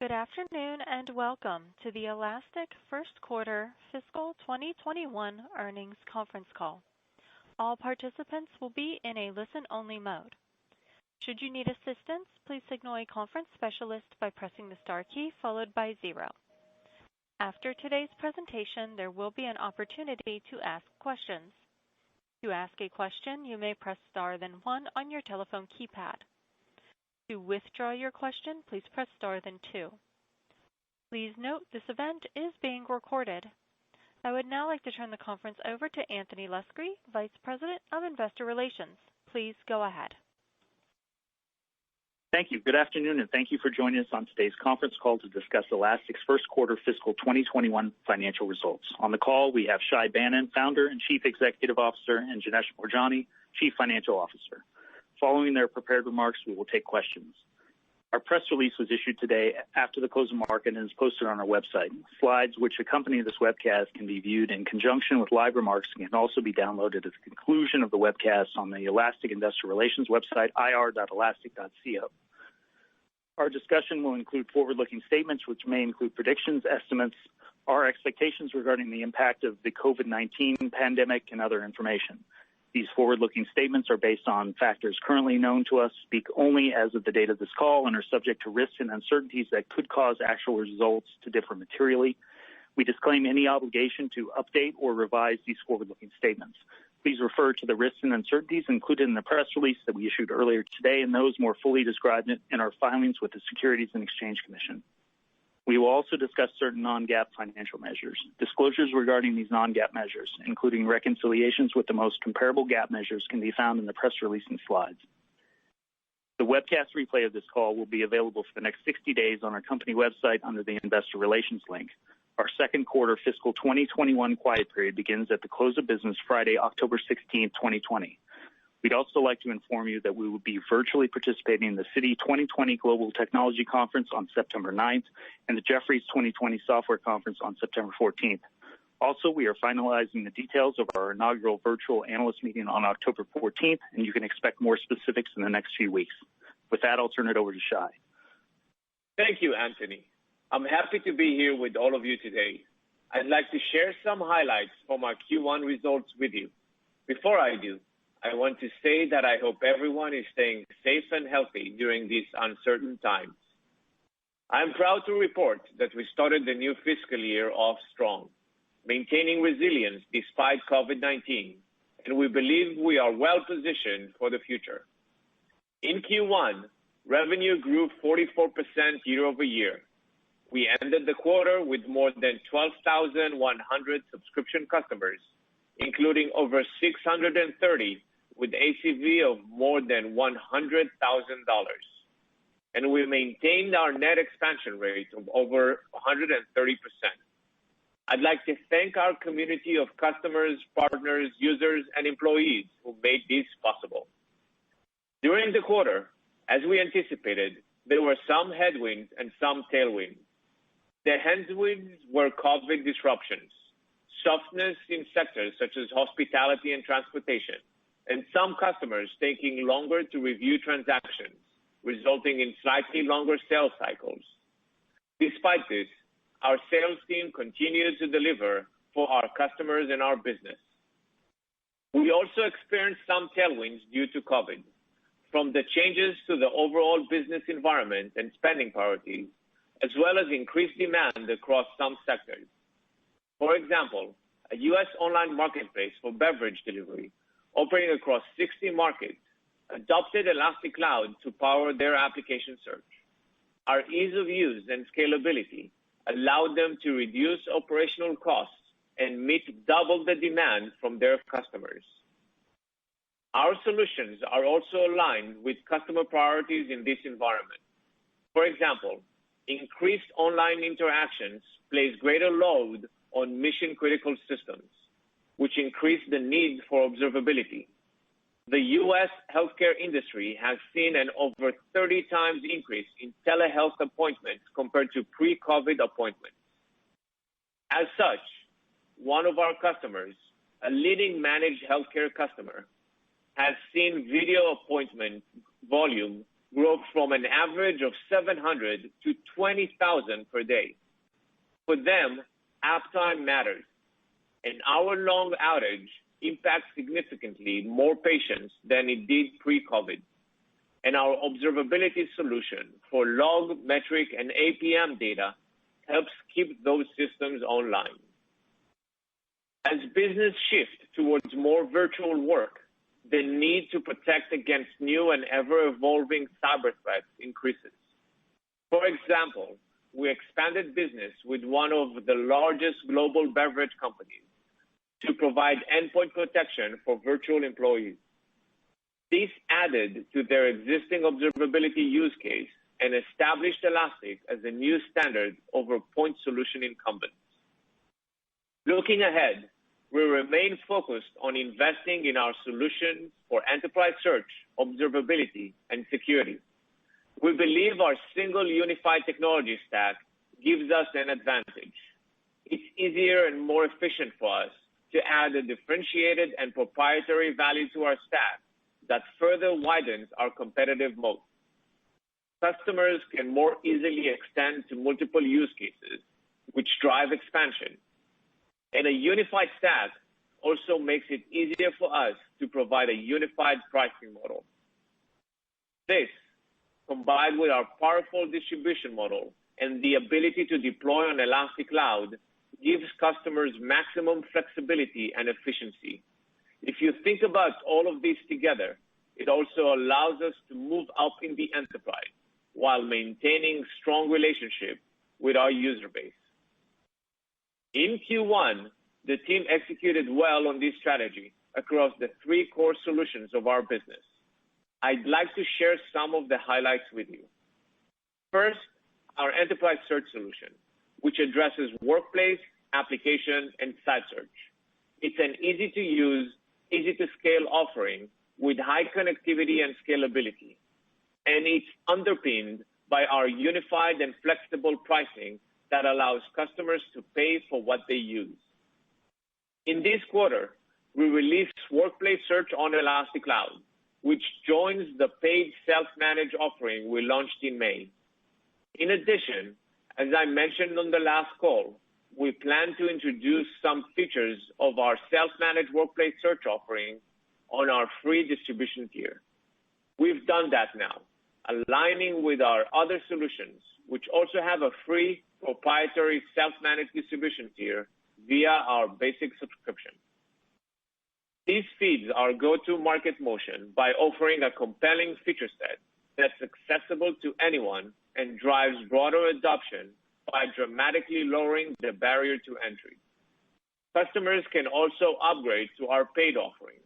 Good afternoon and welcome to the Elastic First Quarter Fiscal 2021 Earnings Conference Call. All participants will be in a listen-only mode. Should you need assistance, please signal a conference specialist by pressing the star key followed by 0. After today's presentation, there will be an opportunity to ask questions. To ask a question, you may press star then 1 on your telephone keypad. To withdraw your question, please press star then 2. Please note this event is being recorded. I would now like to turn the conference over to Anthony Luscri, Vice President of Investor Relations. Please go ahead. Thank you. Good afternoon, and thank you for joining us on today's conference call to discuss Elastic's first quarter fiscal 2021 financial results. On the call, we have Shay Banon, Founder and Chief Executive Officer, and Janesh Moorjani, Chief Financial Officer. Following their prepared remarks, we will take questions. Our press release was issued today after the close of market and is posted on our website. Slides which accompany this webcast can be viewed in conjunction with live remarks and can also be downloaded at the conclusion of the webcast on the Elastic Investor Relations website, ir.elastic.co. Our discussion will include forward-looking statements which may include predictions, estimates, our expectations regarding the impact of the COVID-19 pandemic, and other information. These forward-looking statements are based on factors currently known to us, speak only as of the date of this call, and are subject to risks and uncertainties that could cause actual results to differ materially. We disclaim any obligation to update or revise these forward-looking statements. Please refer to the risks and uncertainties included in the press release that we issued earlier today and those more fully described in our filings with the Securities and Exchange Commission. We will also discuss certain non-GAAP financial measures. Disclosures regarding these non-GAAP measures, including reconciliations with the most comparable GAAP measures, can be found in the press release and slides. The webcast replay of this call will be available for the next 60 days on our company website under the Investor Relations link. Our second quarter fiscal 2021 quiet period begins at the close of business Friday, October 16, 2020. We'd also like to inform you that we will be virtually participating in the Citi 2020 Global Technology Conference on September 9th and the Jefferies 2020 Software Conference on September 14th. Also, we are finalizing the details of our inaugural virtual analyst meeting on October 14th, and you can expect more specifics in the next few weeks. With that, I'll turn it over to Shay. Thank you, Anthony. I'm happy to be here with all of you today. I'd like to share some highlights from our Q1 results with you. Before I do, I want to say that I hope everyone is staying safe and healthy during these uncertain times. I'm proud to report that we started the new fiscal year off strong, maintaining resilience despite COVID-19, and we believe we are well positioned for the future. In Q1, revenue grew 44% year over year. We ended the quarter with more than 12,100 subscription customers, including over 630 with ACV of more than $100,000. And we maintained our net expansion rate of over 130%. I'd like to thank our community of customers, partners, users, and employees who made this possible. During the quarter, as we anticipated, there were some headwinds and some tailwinds. The headwinds were COVID disruptions, softness in sectors such as hospitality and transportation, and some customers taking longer to review transactions, resulting in slightly longer sales cycles. Despite this, our sales team continued to deliver for our customers and our business. We also experienced some tailwinds due to COVID, from the changes to the overall business environment and spending priorities, as well as increased demand across some sectors. For example, a U.S. online marketplace for beverage delivery operating across 60 markets adopted Elastic Cloud to power their application search. Our ease of use and scalability allowed them to reduce operational costs and meet double the demand from their customers. Our solutions are also aligned with customer priorities in this environment. For example, increased online interactions place greater load on mission-critical systems, which increase the need for observability. The U.S. healthcare industry has seen an over 30 times increase in telehealth appointments compared to pre-COVID appointments. As such, one of our customers, a leading managed healthcare customer, has seen video appointment volume grew from an average of 700 to 20,000 per day. For them, uptime matters. An hour-long outage impacts significantly more patients than it did pre-COVID. And our observability solution for log, metric, and APM data helps keep those systems online. As business shifts towards more virtual work, the need to protect against new and ever-evolving cyber threats increases. For example, we expanded business with one of the largest global beverage companies to provide endpoint protection for virtual employees. This added to their existing observability use case and established Elastic as a new standard over point solution incumbents. Looking ahead, we remain focused on investing in our solutions for enterprise search, observability, and security. We believe our single unified technology stack gives us an advantage. It's easier and more efficient for us to add a differentiated and proprietary value to our stack that further widens our competitive moat. Customers can more easily extend to multiple use cases, which drive expansion. And a unified stack also makes it easier for us to provide a unified pricing model. This, combined with our powerful distribution model and the ability to deploy on Elastic Cloud, gives customers maximum flexibility and efficiency. If you think about all of these together, it also allows us to move up in the enterprise while maintaining strong relationship with our user base. In Q1, the team executed well on this strategy across the three core solutions of our business. I'd like to share some of the highlights with you. First, our enterprise search solution, which addresses workplace, application, and site search. It's an easy-to-use, easy-to-scale offering with high connectivity and scalability, and it's underpinned by our unified and flexible pricing that allows customers to pay for what they use. In this quarter, we released Workplace Search on Elastic Cloud, which joins the paid self-managed offering we launched in May. In addition, as I mentioned on the last call, we plan to introduce some features of our self-managed workplace search offering on our free distribution tier. We've done that now, aligning with our other solutions, which also have a free proprietary self-managed distribution tier via our basic subscription. This feeds our go-to-market motion by offering a compelling feature set that's accessible to anyone and drives broader adoption by dramatically lowering the barrier to entry. Customers can also upgrade to our paid offering,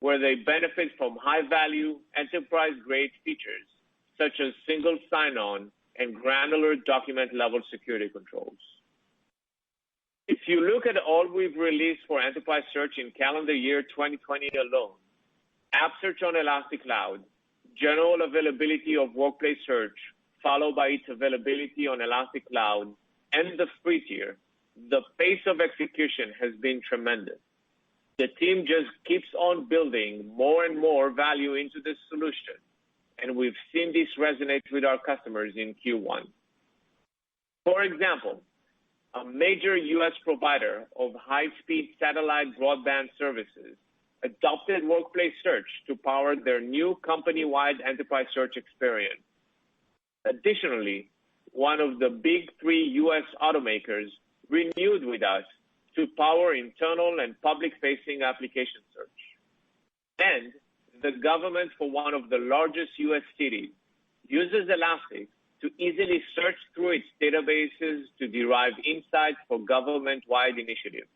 where they benefit from high-value, enterprise-grade features, such as single sign-on and granular document-level security controls. If you look at all we've released for enterprise search in calendar year 2020 alone, App Search on Elastic Cloud, general availability of Workplace Search, followed by its availability on Elastic Cloud, and the free tier, the pace of execution has been tremendous. The team just keeps on building more and more value into this solution, and we've seen this resonate with our customers in Q1. For example, a major U.S. provider of high-speed satellite broadband services adopted Workplace Search to power their new company-wide enterprise search experience. Additionally, one of the big three U.S. automakers renewed with us to power internal and public-facing application search. And the government for one of the largest U.S. cities uses Elastic to easily search through its databases to derive insights for government-wide initiatives.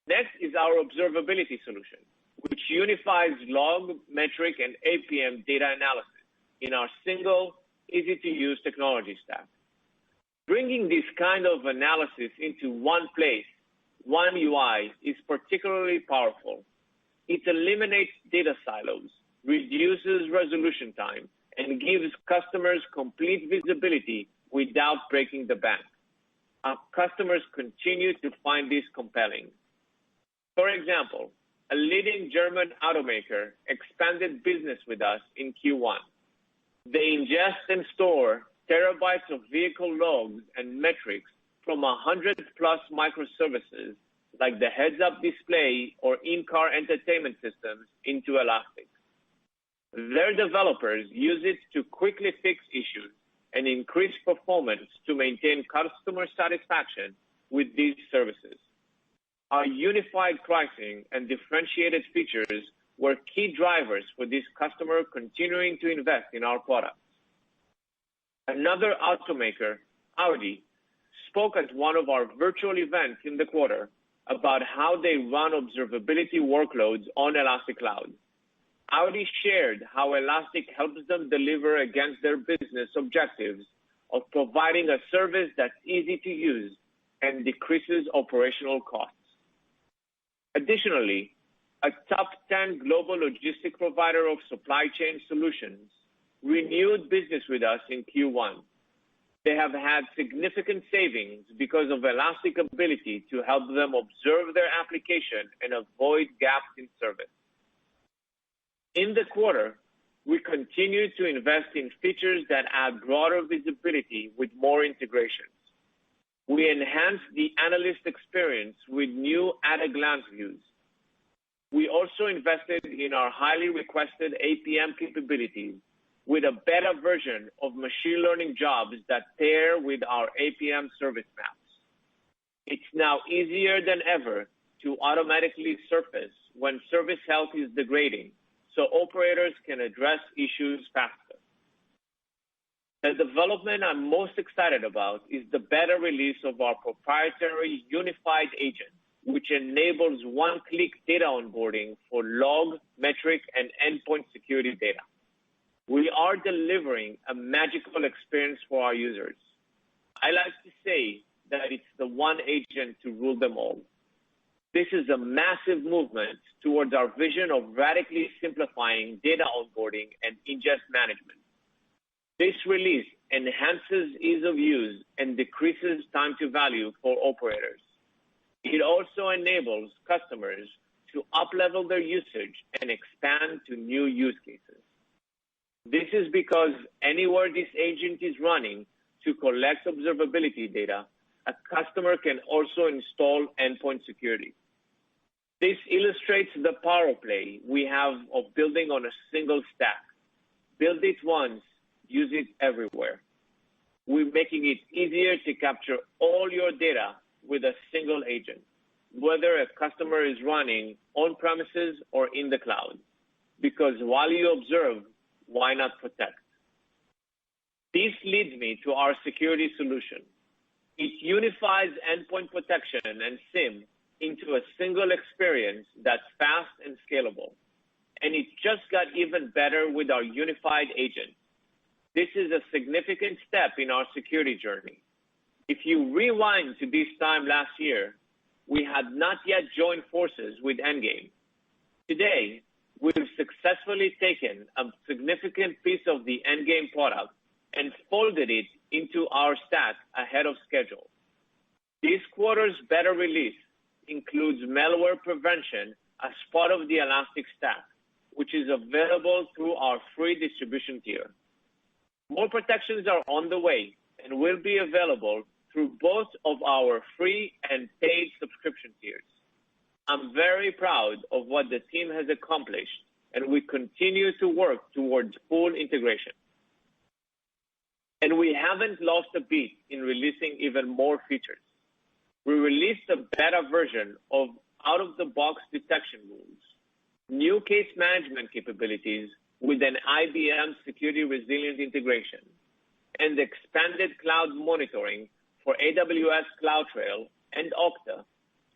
Next is our observability solution, which unifies log, metric, and APM data analysis in our single, easy-to-use technology stack. Bringing this kind of analysis into one place, one UI, is particularly powerful. It eliminates data silos, reduces resolution time, and gives customers complete visibility without breaking the bank. Our customers continue to find this compelling. For example, a leading German automaker expanded business with us in Q1. They ingest and store terabytes of vehicle logs and metrics from 100-plus microservices like the heads-up display or in-car entertainment systems into Elastic. Their developers use it to quickly fix issues and increase performance to maintain customer satisfaction with these services. Our unified pricing and differentiated features were key drivers for this customer continuing to invest in our products. Another automaker, Audi, spoke at one of our virtual events in the quarter about how they run observability workloads on Elastic Cloud. Audi shared how Elastic helps them deliver against their business objectives of providing a service that's easy to use and decreases operational costs. Additionally, a top 10 global logistic provider of supply chain solutions renewed business with us in Q1. They have had significant savings because of Elastic's ability to help them observe their application and avoid gaps in service. In the quarter, we continue to invest in features that add broader visibility with more integrations. We enhanced the analyst experience with new at-a-glance views. We also invested in our highly requested APM capabilities with a beta version of machine learning jobs that pair with our APM service maps. It's now easier than ever to automatically surface when service health is degrading, so operators can address issues faster. The development I'm most excited about is the beta release of our proprietary unified agent, which enables one-click data onboarding for log, metric, and endpoint security data. We are delivering a magical experience for our users. I like to say that it's the one agent to rule them all. This is a massive movement towards our vision of radically simplifying data onboarding and ingest management. This release enhances ease of use and decreases time to value for operators. It also enables customers to up-level their usage and expand to new use cases. This is because anywhere this agent is running to collect observability data, a customer can also install endpoint security. This illustrates the power play we have of building on a single stack. Build it once, use it everywhere. We're making it easier to capture all your data with a single agent, whether a customer is running on-premises or in the cloud. Because while you observe, why not protect? This leads me to our security solution. It unifies endpoint protection and SIEM into a single experience that's fast and scalable. And it just got even better with our unified agent. This is a significant step in our security journey. If you rewind to this time last year, we had not yet joined forces with Endgame. Today, we've successfully taken a significant piece of the Endgame product and folded it into our stack ahead of schedule. This quarter's beta release includes malware prevention as part of the Elastic Stack, which is available through our free distribution tier. More protections are on the way and will be available through both of our free and paid subscription tiers. I'm very proud of what the team has accomplished, and we continue to work towards full integration. And we haven't lost a beat in releasing even more features. We released a beta version of out-of-the-box detection rules, new case management capabilities with an IBM security resilient integration, and expanded cloud monitoring for AWS CloudTrail and Okta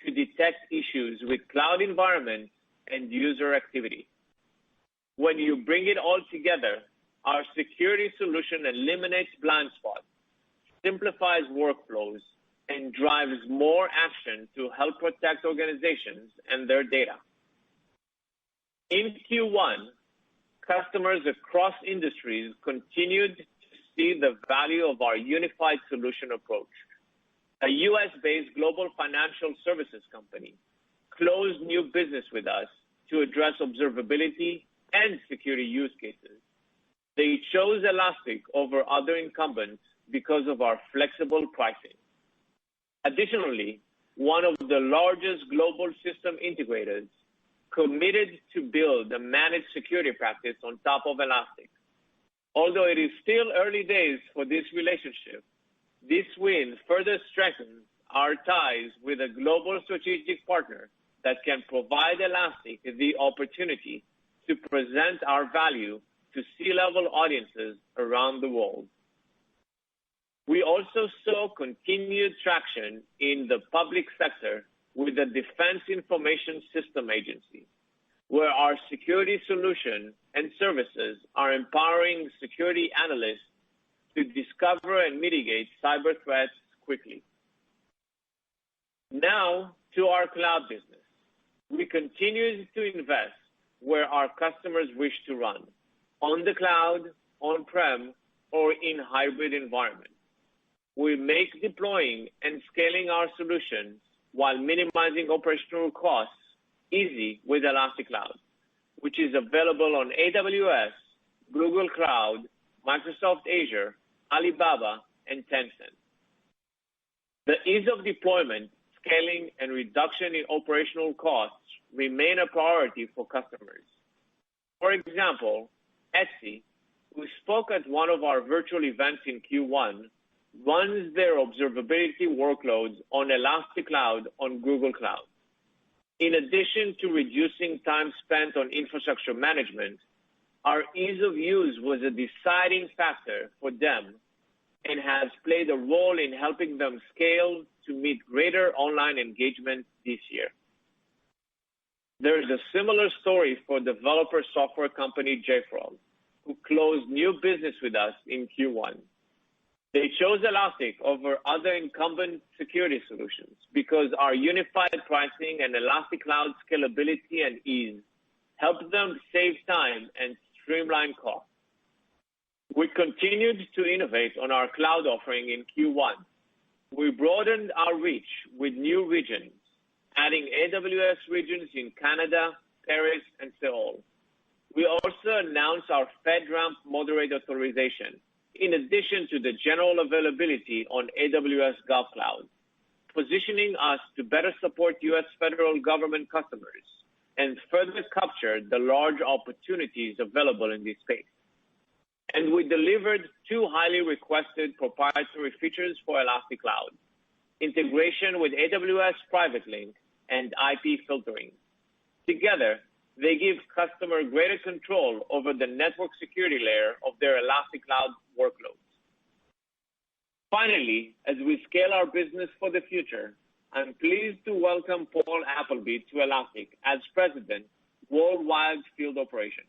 to detect issues with cloud environments and user activity. When you bring it all together, our security solution eliminates blind spots, simplifies workflows, and drives more action to help protect organizations and their data. In Q1, customers across industries continued to see the value of our unified solution approach. A US-based global financial services company closed new business with us to address observability and security use cases. They chose Elastic over other incumbents because of our flexible pricing. Additionally, one of the largest global system integrators committed to build a managed security practice on top of Elastic. Although it is still early days for this relationship, this win further strengthens our ties with a global strategic partner that can provide Elastic the opportunity to present our value to C-level audiences around the world. We also saw continued traction in the public sector with the Defense Information System Agency, where our security solution and services are empowering security analysts to discover and mitigate cyber threats quickly. Now to our cloud business. We continue to invest where our customers wish to run, on the cloud, on-prem, or in hybrid environments. We make deploying and scaling our solutions while minimizing operational costs easy with Elastic Cloud, which is available on AWS, Google Cloud, Microsoft Azure, Alibaba, and Tencent. The ease of deployment, scaling, and reduction in operational costs remain a priority for customers. For example, Etsy, who spoke at one of our virtual events in Q1, runs their observability workloads on Elastic Cloud on Google Cloud. In addition to reducing time spent on infrastructure management, our ease of use was a deciding factor for them and has played a role in helping them scale to meet greater online engagement this year. There is a similar story for developer software company JFrog, who closed new business with us in Q1. They chose Elastic over other incumbent security solutions because our unified pricing and Elastic Cloud scalability and ease helped them save time and streamline costs. We continued to innovate on our cloud offering in Q1. We broadened our reach with new regions, adding AWS regions in Canada, Paris, and Seoul. We also announced our FedRAMP moderate authorization, in addition to the general availability on AWS GovCloud, positioning us to better support U.S. federal government customers and further capture the large opportunities available in this space. And we delivered two highly requested proprietary features for Elastic Cloud: integration with AWS Private Link and IP filtering. Together, they give customers greater control over the network security layer of their Elastic Cloud workloads. Finally, as we scale our business for the future, I'm pleased to welcome Paul Appleby to Elastic as President, Worldwide Field Operations.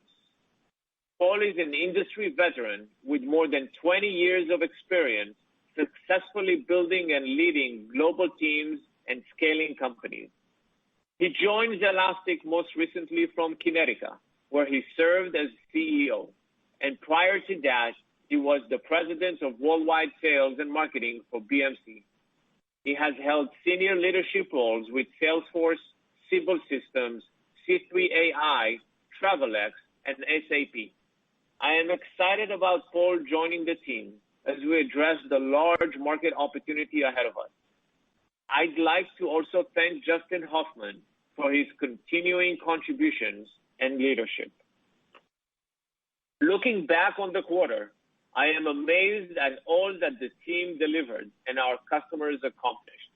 Paul is an industry veteran with more than 20 years of experience successfully building and leading global teams and scaling companies. He joined Elastic most recently from Kinetica, where he served as CEO, and prior to that, he was the President of Worldwide Sales and Marketing for BMC. He has held senior leadership roles with Salesforce, Civil Systems, C3.ai, Travelex, and SAP. I am excited about Paul joining the team as we address the large market opportunity ahead of us. I'd like to also thank Justin Hoffman for his continuing contributions and leadership. Looking back on the quarter, I am amazed at all that the team delivered and our customers accomplished.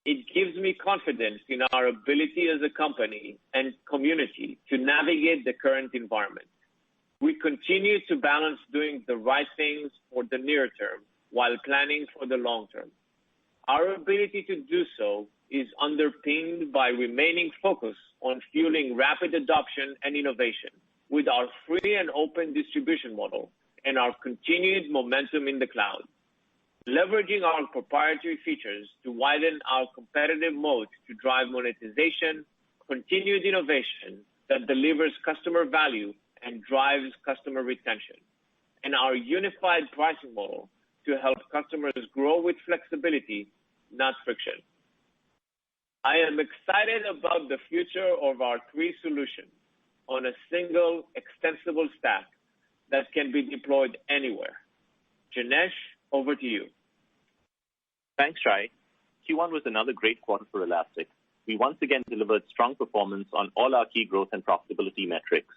It gives me confidence in our ability as a company and community to navigate the current environment. We continue to balance doing the right things for the near term while planning for the long term. Our ability to do so is underpinned by remaining focused on fueling rapid adoption and innovation with our free and open distribution model and our continued momentum in the cloud. Leveraging our proprietary features to widen our competitive moat to drive monetization, continued innovation that delivers customer value and drives customer retention, and our unified pricing model to help customers grow with flexibility, not friction. I am excited about the future of our three solutions on a single extensible stack that can be deployed anywhere. Janesh, over to you. Thanks, Shai. Q1 was another great quarter for Elastic. We once again delivered strong performance on all our key growth and profitability metrics.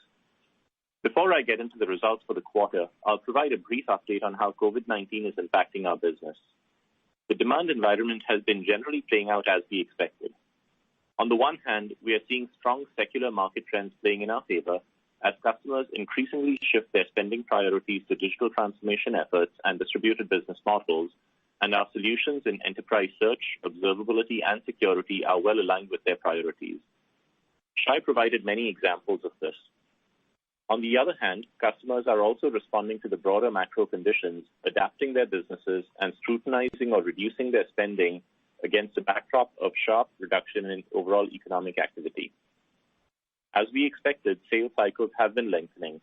Before I get into the results for the quarter, I'll provide a brief update on how COVID-19 is impacting our business. The demand environment has been generally playing out as we expected. On the one hand, we are seeing strong secular market trends playing in our favor as customers increasingly shift their spending priorities to digital transformation efforts and distributed business models, and our solutions in enterprise search, observability, and security are well aligned with their priorities. Shai provided many examples of this. On the other hand, customers are also responding to the broader macro conditions, adapting their businesses, and scrutinizing or reducing their spending against a backdrop of sharp reduction in overall economic activity. As we expected, sales cycles have been lengthening.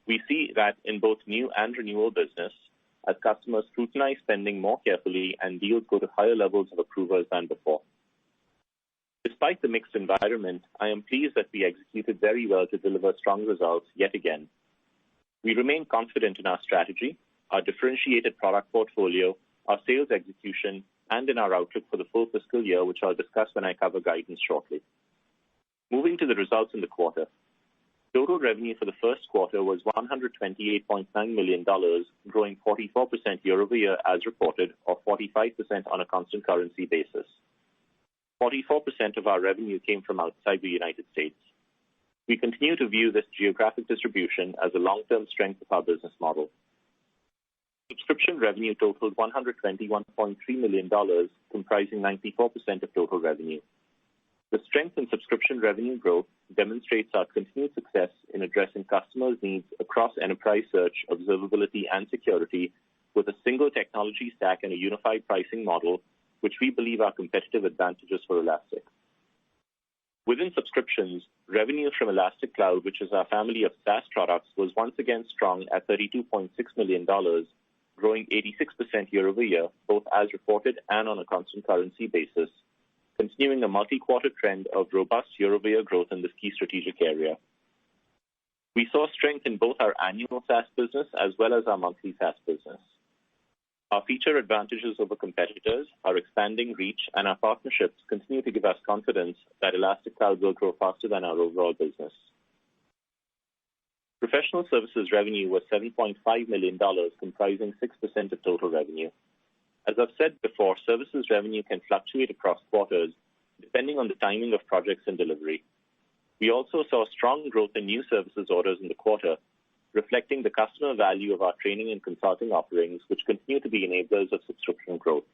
We see that in both new and renewal business, as customers scrutinize spending more carefully and deals go to higher levels of approvers than before. Despite the mixed environment, I am pleased that we executed very well to deliver strong results yet again. We remain confident in our strategy, our differentiated product portfolio, our sales execution, and in our outlook for the full fiscal year, which I'll discuss when I cover guidance shortly. Moving to the results in the quarter. Total revenue for the first quarter was $128.9 million, growing 44% year over year as reported, or 45% on a constant currency basis. 44% of our revenue came from outside the United States. We continue to view this geographic distribution as a long-term strength of our business model. Subscription revenue totaled $121.3 million, comprising 94% of total revenue. The strength in subscription revenue growth demonstrates our continued success in addressing customers' needs across enterprise search, observability, and security with a single technology stack and a unified pricing model, which we believe are competitive advantages for Elastic. Within subscriptions, revenue from Elastic Cloud, which is our family of SaaS products, was once again strong at $32.6 million, growing 86% year over year, both as reported and on a constant currency basis, continuing a multi-quarter trend of robust year-over-year growth in this key strategic area. We saw strength in both our annual SaaS business as well as our monthly SaaS business. Our feature advantages over competitors, our expanding reach, and our partnerships continue to give us confidence that Elastic Cloud will grow faster than our overall business. Professional services revenue was $7.5 million, comprising 6% of total revenue. As I've said before, services revenue can fluctuate across quarters depending on the timing of projects and delivery. We also saw strong growth in new services orders in the quarter, reflecting the customer value of our training and consulting offerings, which continue to be enablers of subscription growth.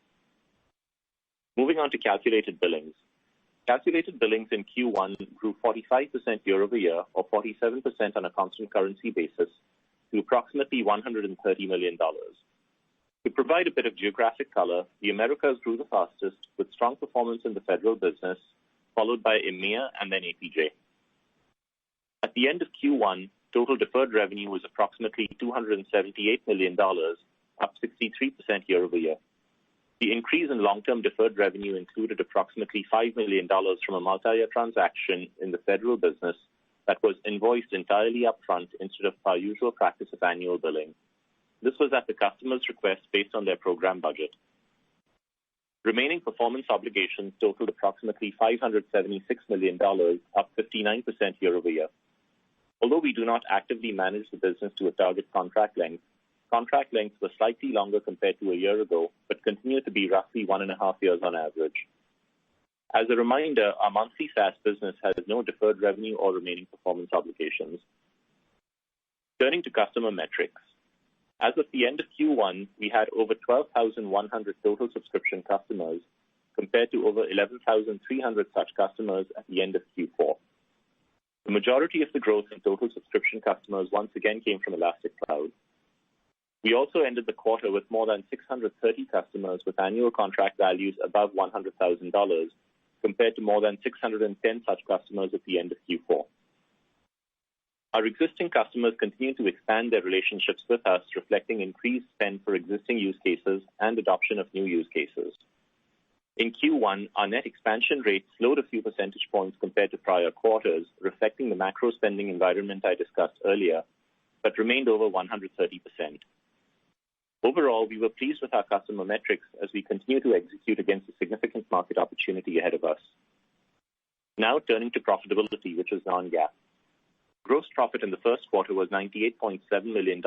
Moving on to calculated billings. Calculated billings in Q1 grew 45% year over year, or 47% on a constant currency basis, to approximately $130 million. To provide a bit of geographic color, the Americas grew the fastest, with strong performance in the federal business, followed by EMEA and then APJ. At the end of Q1, total deferred revenue was approximately $278 million, up 63% year over year. The increase in long-term deferred revenue included approximately $5 million from a multi-year transaction in the federal business that was invoiced entirely upfront instead of our usual practice of annual billing. This was at the customer's request based on their program budget. Remaining performance obligations totaled approximately $576 million, up 59% year over year. Although we do not actively manage the business to a target contract lengths were slightly longer compared to a year ago, but continue to be roughly 1.5 years on average. As a reminder, our monthly SaaS business has no deferred revenue or remaining performance obligations. Turning to customer metrics. As of the end of Q1, we had over 12,100 total subscription customers, compared to over 11,300 such customers at the end of Q4. The majority of the growth in total subscription customers once again came from Elastic Cloud. We also ended the quarter with more than 630 customers with annual contract values above $100,000, compared to more than 610 such customers at the end of Q4. Our existing customers continue to expand their relationships with us, reflecting increased spend for existing use cases and adoption of new use cases. In Q1, our net expansion rate slowed a few percentage points compared to prior quarters, reflecting the macro spending environment I discussed earlier, but remained over 130%. Overall, we were pleased with our customer metrics as we continue to execute against a significant market opportunity ahead of us. Now turning to profitability, which is non-GAAP. Gross profit in the first quarter was $98.7 million,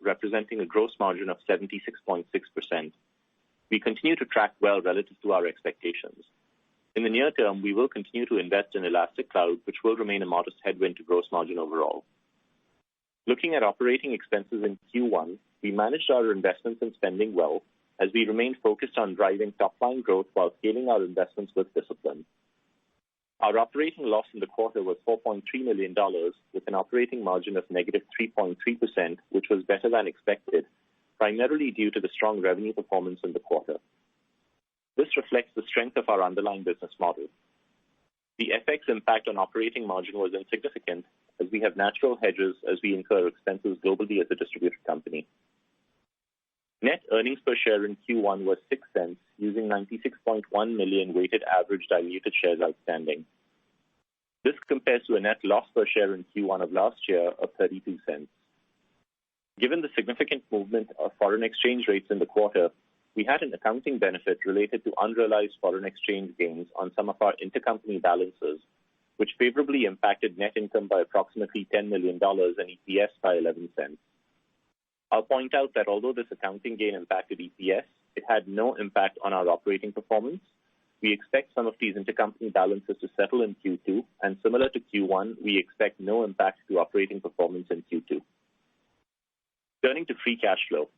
representing a gross margin of 76.6%. We continue to track well relative to our expectations. In the near term, we will continue to invest in Elastic Cloud, which will remain a modest headwind to gross margin overall. Looking at operating expenses in Q1, we managed our investments and spending well as we remained focused on driving top-line growth while scaling our investments with discipline. Our operating loss in the quarter was $4.3 million, with an operating margin of negative 3.3%, which was better than expected, primarily due to the strong revenue performance in the quarter. This reflects the strength of our underlying business model. The FX impact on operating margin was insignificant, as we have natural hedges as we incur expenses globally as a distributed company. Net earnings per share in Q1 was 6 cents, using 96.1 million weighted average diluted shares outstanding. This compares to a net loss per share in Q1 of last year of 32 cents. Given the significant movement of foreign exchange rates in the quarter, we had an accounting benefit related to unrealized foreign exchange gains on some of our intercompany balances, which favorably impacted net income by approximately $10 million and EPS by 11 cents. I'll point out that although this accounting gain impacted EPS, it had no impact on our operating performance. We expect some of these intercompany balances to settle in Q2, and similar to Q1, we expect no impact to operating performance in Q2. Turning to free cash flow.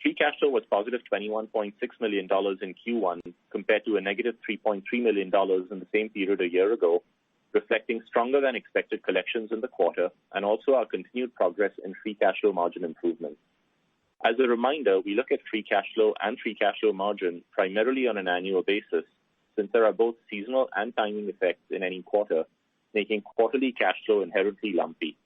Free cash flow was positive $21.6 million in Q1 compared to a negative $3.3 million in the same period a year ago, reflecting stronger than expected collections in the quarter and also our continued progress in free cash flow margin improvement. As a reminder, we look at free cash flow and free cash flow margin primarily on an annual basis, since there are both seasonal and timing effects in any quarter, making quarterly cash flow inherently lumpy.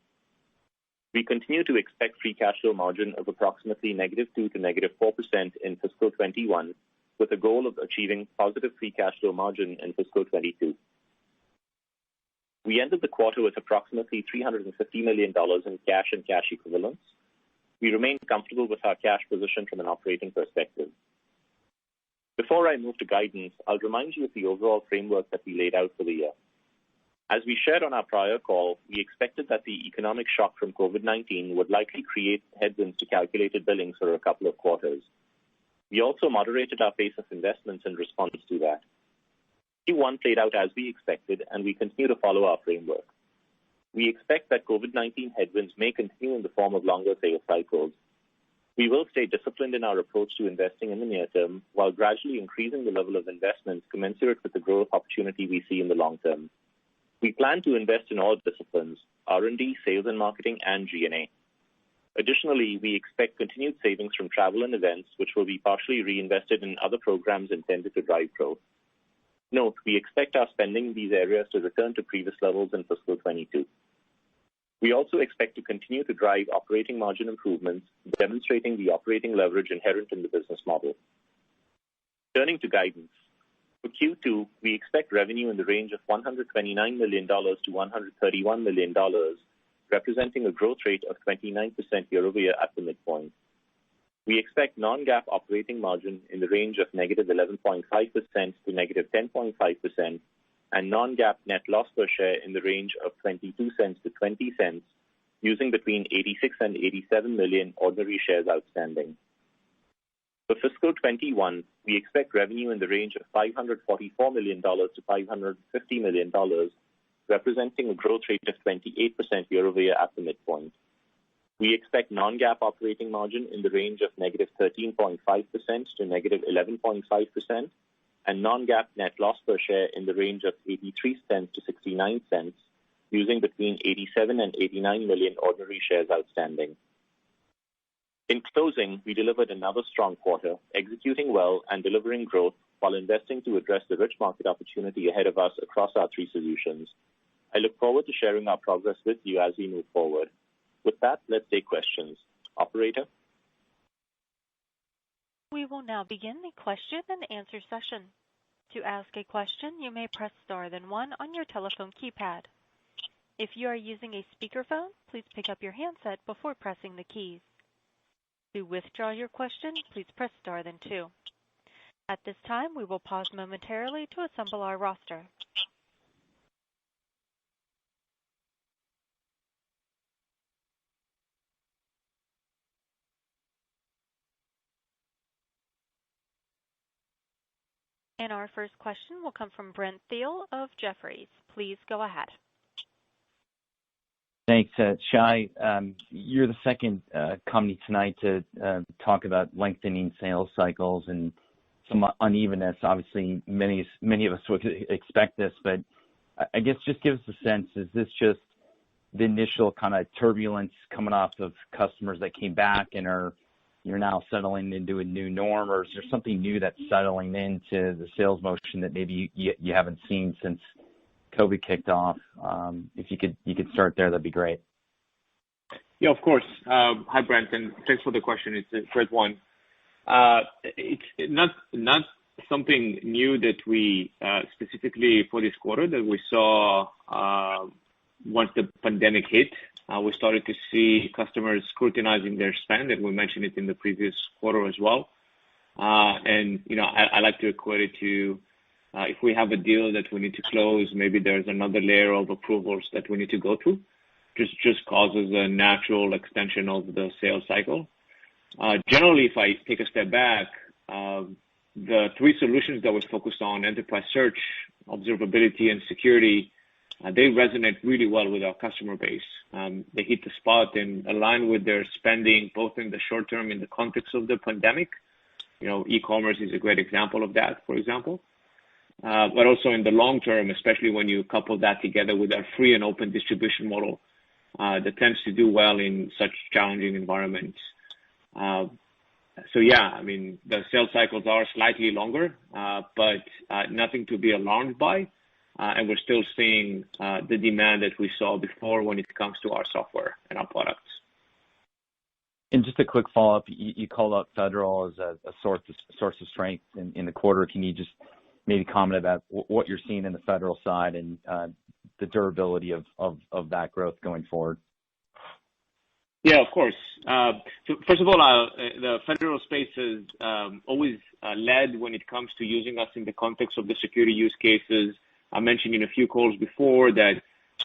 We continue to expect free cash flow margin of approximately -2 to -4% in fiscal 21, with a goal of achieving positive free cash flow margin in fiscal 22. We ended the quarter with approximately $350 million in cash and cash equivalents. We remain comfortable with our cash position from an operating perspective. Before I move to guidance, I'll remind you of the overall framework that we laid out for the year. As we shared on our prior call, we expected that the economic shock from COVID-19 would likely create headwinds to calculated billings for a couple of quarters. We also moderated our pace of investments in response to that. Q1 played out as we expected, and we continue to follow our framework. We expect that COVID-19 headwinds may continue in the form of longer sales cycles. We will stay disciplined in our approach to investing in the near term, while gradually increasing the level of investments commensurate with the growth opportunity we see in the long term. We plan to invest in all disciplines, R&D, sales and marketing, and G&A. Additionally, we expect continued savings from travel and events, which will be partially reinvested in other programs intended to drive growth. Note, we expect our spending in these areas to return to previous levels in fiscal 22. We also expect to continue to drive operating margin improvements, demonstrating the operating leverage inherent in the business model. Turning to guidance. For Q2, we expect revenue in the range of $129 million to $131 million, representing a growth rate of 29% year-over-year at the midpoint. We expect non-GAAP operating margin in the range of negative 11.5% to negative 10.5%, and non-GAAP net loss per share in the range of 22 cents to 20 cents, using between 86 and 87 million ordinary shares outstanding. For fiscal 21, we expect revenue in the range of $544 million to $550 million, representing a growth rate of 28% year-over-year at the midpoint. We expect non-GAAP operating margin in the range of negative 13.5% to negative 11.5%, and non-GAAP net loss per share in the range of 83 cents to 69 cents, using between 87 and 89 million ordinary shares outstanding. In closing, we delivered another strong quarter, executing well and delivering growth while investing to address the rich market opportunity ahead of us across our three solutions. I look forward to sharing our progress with you as we move forward. With that, let's take questions. Operator? We will now begin the question and answer session. To ask a question, you may press star then one on your telephone keypad. If you are using a speakerphone, please pick up your handset before pressing the keys. To withdraw your question, please press star then 2. At this time, we will pause momentarily to assemble our roster. And our first question will come from Brent Thiel of Jefferies. Please go ahead. Thanks, Shai. You're the second company tonight to talk about lengthening sales cycles and some unevenness. Obviously, many of us would expect this, but I guess just give us a sense, is this just the initial kind of turbulence coming off of customers that came back and you're now settling into a new norm, or is there something new that's settling into the sales motion that maybe you haven't seen since COVID kicked off? If you could start there, that'd be great. Yeah, of course. Hi, Brent, and thanks for the question. It's a great one. It's not something new that we specifically for this quarter that we saw once the pandemic hit. We started to see customers scrutinizing their spend, and we mentioned it in the previous quarter as well. I like to equate it to if we have a deal that we need to close, maybe there's another layer of approvals that we need to go through. Just causes a natural extension of the sales cycle. Generally, if I take a step back, the 3 solutions that we're focused on, enterprise search, observability, and security, they resonate really well with our customer base. They hit the spot and align with their spending, both in the short term in the context of the pandemic. E-commerce is a great example of that, for example. But also in the long term, especially when you couple that together with our free and open distribution model, that tends to do well in such challenging environments. The sales cycles are slightly longer, but nothing to be alarmed by. And we're still seeing the demand that we saw before when it comes to our software and our products. And just a quick follow-up, you called out federal as a source of strength in the quarter. Can you just maybe comment about what you're seeing in the federal side and the durability of that growth going forward? Yeah, of course. So first of all, the federal space is always led when it comes to using us in the context of the security use cases. I mentioned in a few calls before that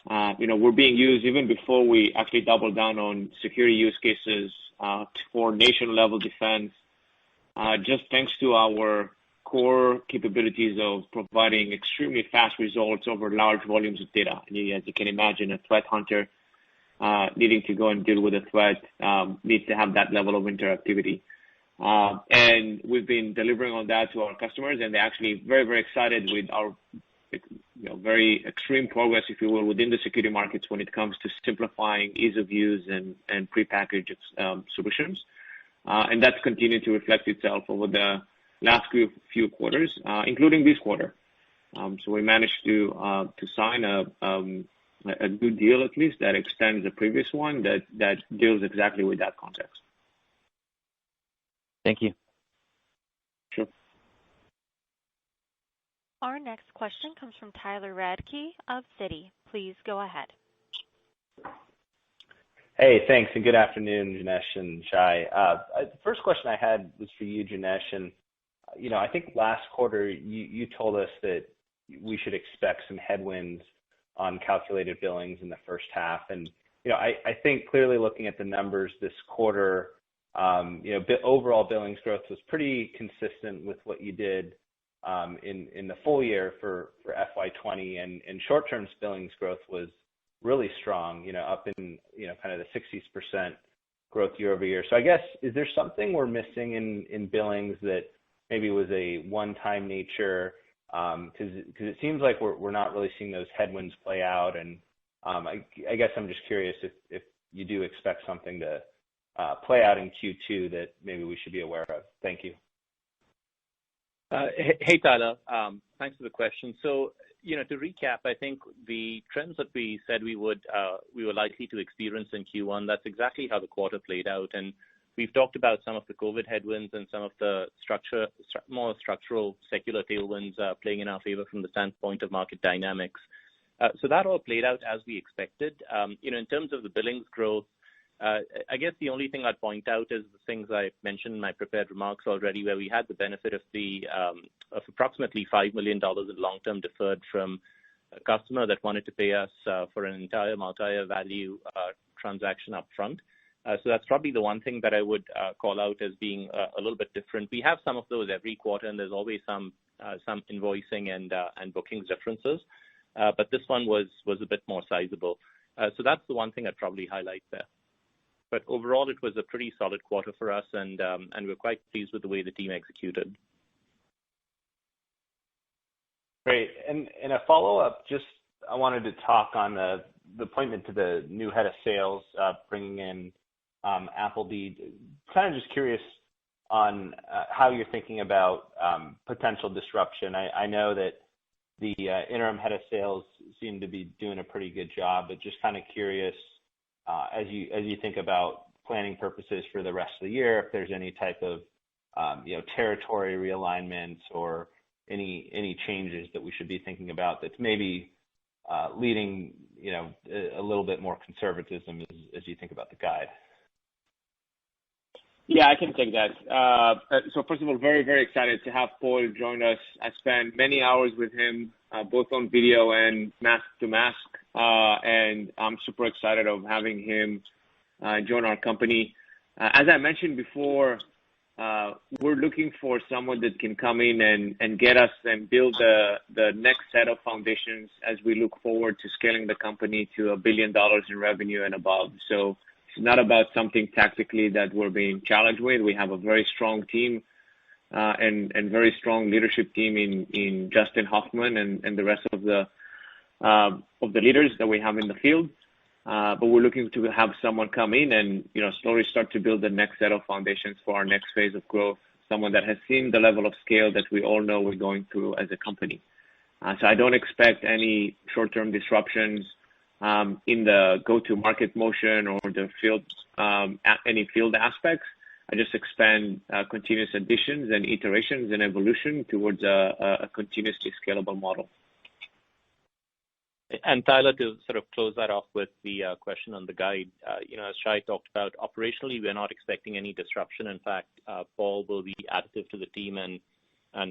we're being used even before we actually double down on security use cases for nation-level defense, just thanks to our core capabilities of providing extremely fast results over large volumes of data. As you can imagine, a threat hunter needing to go and deal with a threat needs to have that level of interactivity. And we've been delivering on that to our customers, and they're actually very, very excited with our very extreme progress, if you will, within the security markets when it comes to simplifying ease of use and prepackaged solutions. And that's continued to reflect itself over the last few quarters, including this quarter. So we managed to sign a good deal, at least, that extends the previous one that deals exactly with that context. Thank you. Sure. Our next question comes from Tyler Radke of Citi. Please go ahead. Hey, thanks, and good afternoon, Janesh and Shai. The first question I had was for you, Janesh, and I think last quarter you told us that we should expect some headwinds on calculated billings in the first half, and I think clearly looking at the numbers this quarter, overall billings growth was pretty consistent with what you did in the full year for FY20, and short-term billings growth was really strong, up in kind of the 60% growth year over year. So I guess, is there something we're missing in billings that maybe was a one-time nature? Because it seems like we're not really seeing those headwinds play out, and I guess I'm just curious if you do expect something to play out in Q2 that maybe we should be aware of. Thank you. Hey, Tyler. Thanks for the question. So, to recap, I think the trends that we said we were likely to experience in Q1, that's exactly how the quarter played out. And we've talked about some of the COVID headwinds and some of the more structural secular tailwinds playing in our favor from the standpoint of market dynamics. So that all played out as we expected. In terms of the billings growth, I guess the only thing I'd point out is the things I mentioned in my prepared remarks already, where we had the benefit of of approximately $5 million in long-term deferred from a customer that wanted to pay us for an entire multi-year value transaction up front. So that's probably the one thing that I would call out as being a little bit different. We have some of those every quarter, and there's always some invoicing and bookings differences. But this one was a bit more sizable. So that's the one thing I'd probably highlight there. But overall, it was a pretty solid quarter for us, and we're quite pleased with the way the team executed. Great. And a follow-up, just I wanted to talk on the appointment to the new head of sales, bringing in Appleby. Kind of just curious on how you're thinking about potential disruption. I know that the interim head of sales seemed to be doing a pretty good job, but just kind of curious as you think about planning purposes for the rest of the year, if there's any type of territory realignments or any changes that we should be thinking about that's maybe leading a little bit more conservatism as you think about the guide. Yeah, I can take that. So first of all, very, very excited to have Paul join us. I spent many hours with him, both on video and mask to mask, and I'm super excited of having him join our company. As I mentioned before, we're looking for someone that can come in and get us and build the next set of foundations as we look forward to scaling the company to $1 billion in revenue and above. So it's not about something tactically that we're being challenged with. We have a very strong team and very strong leadership team in Justin Hoffman and the rest of the leaders that we have in the field. But we're looking to have someone come in and slowly start to build the next set of foundations for our next phase of growth. Someone that has seen the level of scale that we all know we're going through as a company. So I don't expect any short-term disruptions in the go-to-market motion or the field, any field aspects. I just expand continuous additions and iterations and evolution towards a continuously scalable model. And Tyler, to sort of close that off with the question on the guide, as Shai talked about, operationally, we're not expecting any disruption. In fact, Paul will be additive to the team and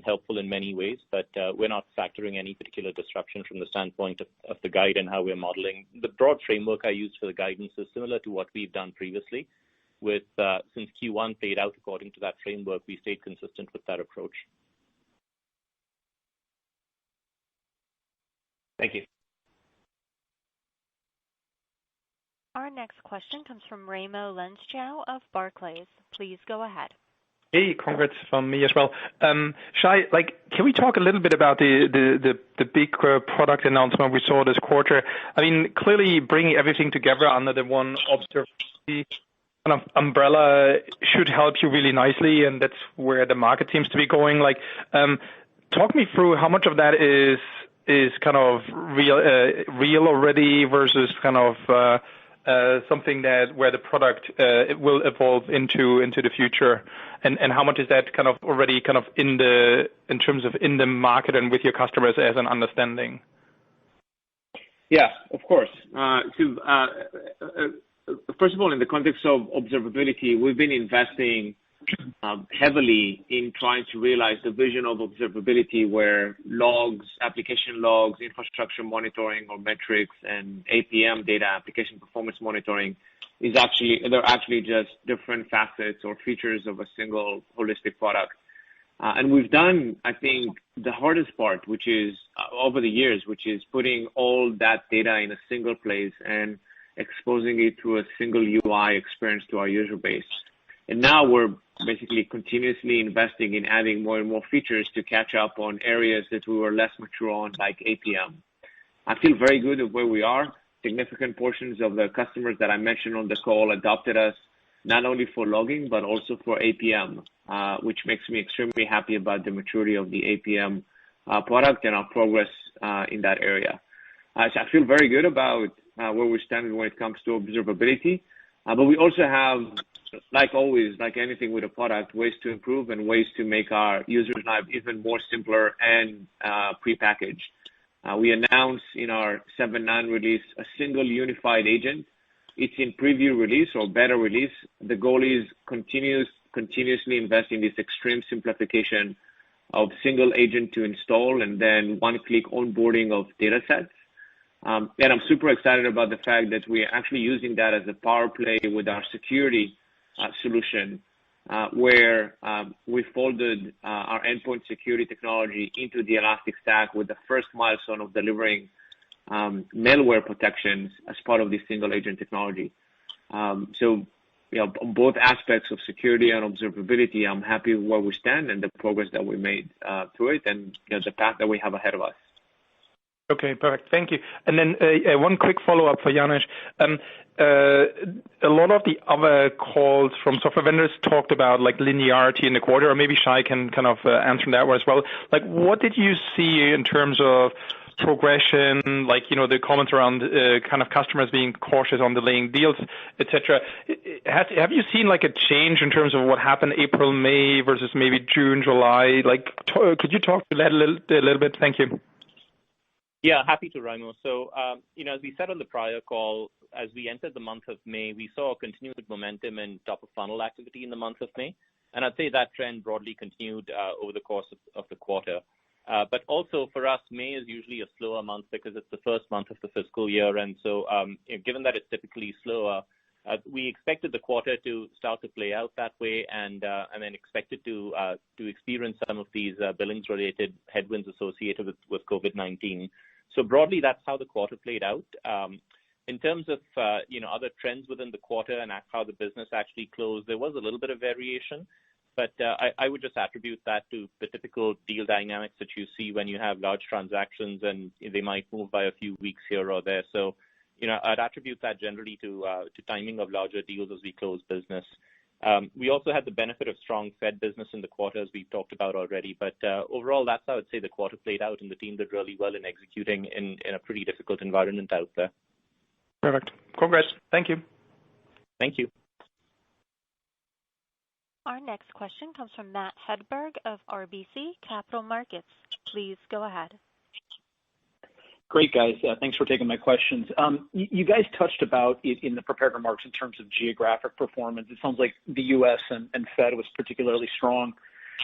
helpful in many ways, but we're not factoring any particular disruption from the standpoint of the guide and how we're modeling. The broad framework I used for the guidance is similar to what we've done previously. Since Q1 played out according to that framework, we stayed consistent with that approach. Thank you. Our next question comes from Raimo Lenschow of Barclays. Please go ahead. Hey, congrats from me as well. Shai, can we talk a little bit about the big product announcement we saw this quarter? I mean, clearly bringing everything together under the one observability kind of umbrella should help you really nicely, and that's where the market seems to be going. Talk me through how much of that is kind of real already versus kind of something where the product will evolve into the future, and how much is that kind of already kind of in terms of in the market and with your customers as an understanding? Yeah, of course. First of all, in the context of observability, we've been investing heavily in trying to realize the vision of observability where logs, application logs, infrastructure monitoring or metrics, and APM data, application performance monitoring, they're actually just different facets or features of a single holistic product. And we've done, I think, the hardest part, which is over the years, which is putting all that data in a single place and exposing it through a single UI experience to our user base. And now we're basically continuously investing in adding more and more features to catch up on areas that we were less mature on, like APM. I feel very good of where we are. Significant portions of the customers that I mentioned on the call adopted us not only for logging, but also for APM, which makes me extremely happy about the maturity of the APM product and our progress in that area. So I feel very good about where we're standing when it comes to observability. But we also have, like always, like anything with a product, ways to improve and ways to make our users' life even more simpler and prepackaged. We announced in our 7.9 release a single unified agent. It's in preview release or beta release. The goal is continuously invest in this extreme simplification of single agent to install and then one-click onboarding of data sets. And I'm super excited about the fact that we're actually using that as a power play with our security solution, where we folded our endpoint security technology into the Elastic Stack with the first milestone of delivering malware protections as part of this single agent technology. So, both aspects of security and observability, I'm happy with where we stand and the progress that we made through it and the path that we have ahead of us. Okay, perfect. Thank you. And then one quick follow-up for Janesh. A lot of the other calls from software vendors talked about like linearity in the quarter, or maybe Shai can kind of answer that one as well. Like, what did you see in terms of progression, like, the comments around kind of customers being cautious on delaying deals, etc. Have you seen like a change in terms of what happened April, May versus maybe June, July? Like, could you talk to that a little bit? Thank you. Yeah, happy to, Raimo. So, as we said on the prior call, as we entered the month of May, we saw continued momentum in top of funnel activity in the month of May. And I'd say that trend broadly continued over the course of the quarter. But also for us, May is usually a slower month because it's the first month of the fiscal year. And so given that it's typically slower, we expected the quarter to start to play out that way and then expected to experience some of these billings-related headwinds associated with COVID-19. So broadly, that's how the quarter played out. In terms of other trends within the quarter and how the business actually closed, there was a little bit of variation. But I would just attribute that to the typical deal dynamics that you see when you have large transactions and they might move by a few weeks here or there. So, I'd attribute that generally to timing of larger deals as we close business. We also had the benefit of strong Fed business in the quarter, as we've talked about already. But overall, that's how I'd say the quarter played out, and the team did really well in executing in a pretty difficult environment out there. Perfect. Congrats. Thank you. Thank you. Our next question comes from Matt Hedberg of RBC Capital Markets. Please go ahead. Great, guys. Thanks for taking my questions. You guys touched about it in the prepared remarks in terms of geographic performance. It sounds like the U.S. and Fed was particularly strong.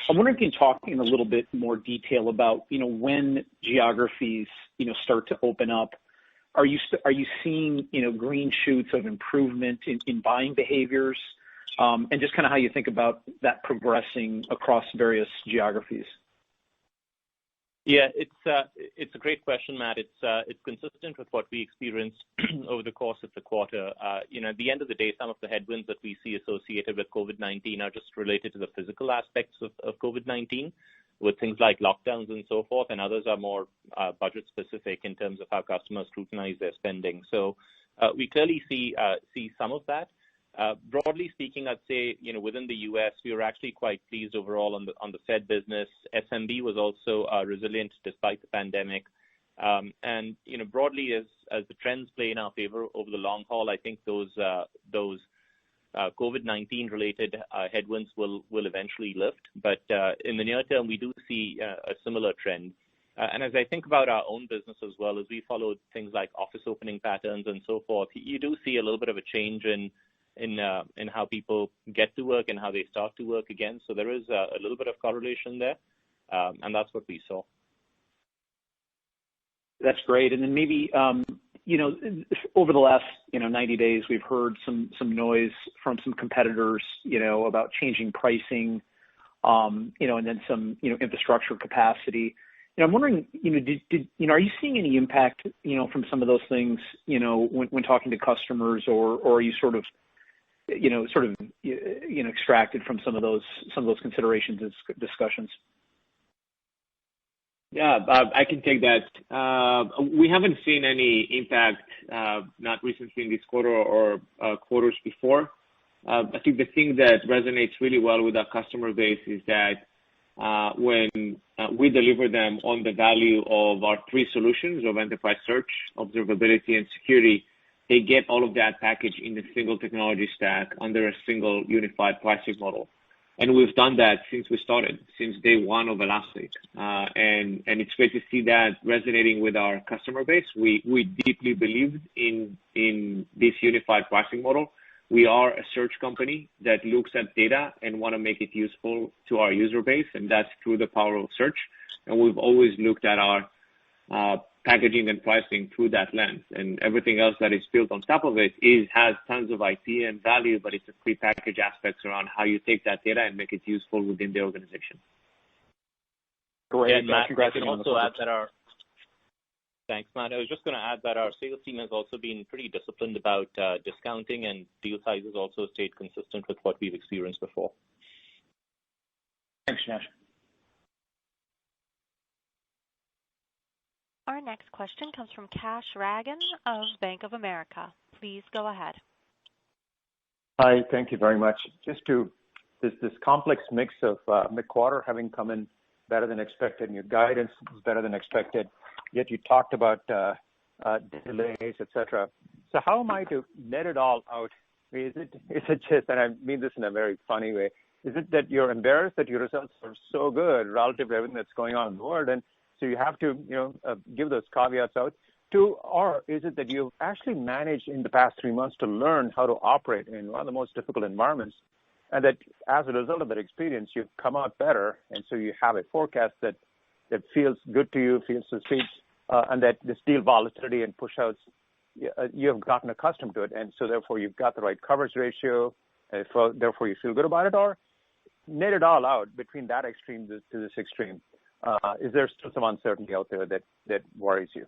I'm wondering if you can talk in a little bit more detail about, when geographies, start to open up. Are you seeing, green shoots of improvement in buying behaviors? And just kind of how you think about that progressing across various geographies. Yeah, it's a great question, Matt. It's consistent with what we experienced over the course of the quarter. At the end of the day, some of the headwinds that we see associated with COVID-19 are just related to the physical aspects of COVID-19, with things like lockdowns and so forth, and others are more budget specific in terms of how customers scrutinize their spending. So we clearly see some of that. Broadly speaking, I'd say, within the U.S., we were actually quite pleased overall on the Fed business. SMB was also resilient despite the pandemic. And, broadly, as the trends play in our favor over the long haul, I think those COVID-19 related headwinds will eventually lift. But in the near term, we do see a similar trend. And as I think about our own business as well, as we followed things like office opening patterns and so forth, you do see a little bit of a change in how people get to work and how they start to work again. So there is a little bit of correlation there, and that's what we saw. That's great. And then maybe, over the last, 90 days, we've heard some noise from some competitors, about changing pricing, and then some, infrastructure capacity. I'm wondering, are you seeing any impact, from some of those things, when talking to customers, or are you sort of extracted from some of those considerations and discussions? Yeah, I can take that. We haven't seen any impact, not recently in this quarter or quarters before. I think the thing that resonates really well with our customer base is that when we deliver them on the value of our three solutions of enterprise search, observability, and security, they get all of that package in a single technology stack under a single unified pricing model. And we've done that since we started, since day one of Elastic. And it's great to see that resonating with our customer base. We deeply believe in this unified pricing model. We are a search company that looks at data and want to make it useful to our user base, and that's through the power of search. And we've always looked at our packaging and pricing through that lens, and everything else that is built on top of it has tons of IP and value, but it's a prepackaged aspects around how you take that data and make it useful within the organization. Great. And Matt, I can also add that thanks, Matt. I was just going to add that our sales team has also been pretty disciplined about discounting, and deal sizes also stayed consistent with what we've experienced before. Thanks, Janesh. Our next question comes from Kash Rangan of Bank of America. Please go ahead. Hi, thank you very much. Just to this complex mix of mid-quarter having come in better than expected, and your guidance is better than expected, yet you talked about delays, etc. So how am I to net it all out? Is it just, and I mean this in a very funny way, is it that you're embarrassed that your results are so good relative to everything that's going on in the world, and so you have to, give those caveats out? Or is it that you've actually managed in the past 3 months to learn how to operate in one of the most difficult environments, and that as a result of that experience, you've come out better, and so you have a forecast that feels good to you, feels so sweet, and that this deal volatility and push-outs, you have gotten accustomed to it, and so therefore you've got the right coverage ratio, and so therefore you feel good about it? Or net it all out between that extreme to this extreme? Is there still some uncertainty out there that worries you?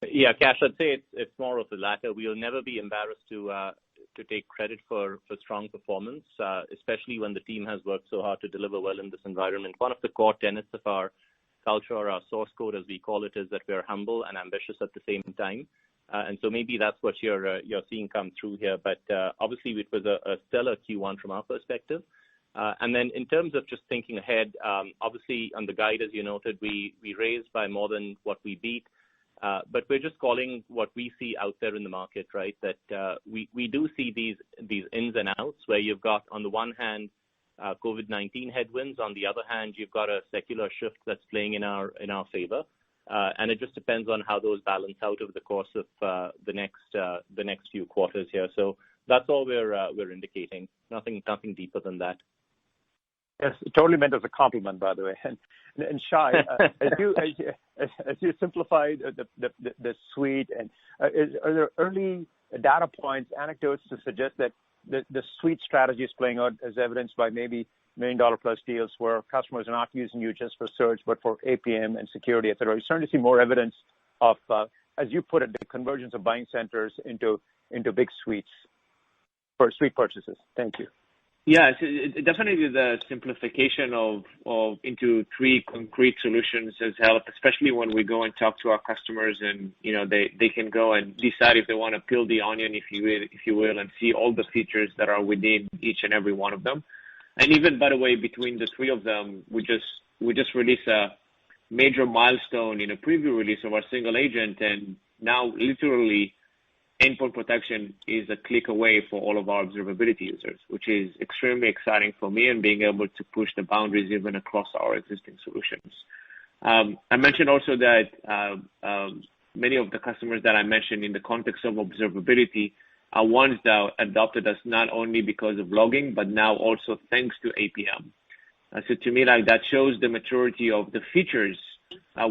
Yeah, Kash, I'd say it's more of the latter. We'll never be embarrassed to take credit for strong performance, especially when the team has worked so hard to deliver well in this environment. One of the core tenets of our culture, or our source code as we call it, is that we're humble and ambitious at the same time. And so maybe that's what you're seeing come through here. But obviously it was a stellar Q1 from our perspective. And then in terms of just thinking ahead, obviously on the guide, as you noted, we raised by more than what we beat. But we're just calling what we see out there in the market, right? That we do see these ins and outs where you've got, on the one hand, COVID-19 headwinds. On the other hand, you've got a secular shift that's playing in our favor. And it just depends on how those balance out over the course of the next few quarters here. So that's all we're indicating. Nothing deeper than that. Yes, totally meant as a compliment, by the way. And Shai, as you simplified the suite, and are there early data points, anecdotes to suggest that the suite strategy is playing out, as evidenced by maybe $1 million plus deals where customers are not using you just for search, but for APM and security, et cetera? You're starting to see more evidence of, as you put it, the convergence of buying centers into big suites for suite purchases. Thank you. Yeah, definitely the simplification of into 3 concrete solutions has helped, especially when we go and talk to our customers, and they can go and decide if they want to peel the onion, if you will, and see all the features that are within each and every one of them. And even, by the way, between the 3 of them, we just released a major milestone in a preview release of our single agent, and now literally endpoint protection is a click away for all of our observability users, which is extremely exciting for me, and being able to push the boundaries even across our existing solutions. I mentioned also that many of the customers that I mentioned in the context of observability are ones that adopted us not only because of logging, but now also thanks to APM. So to me, like, that shows the maturity of the features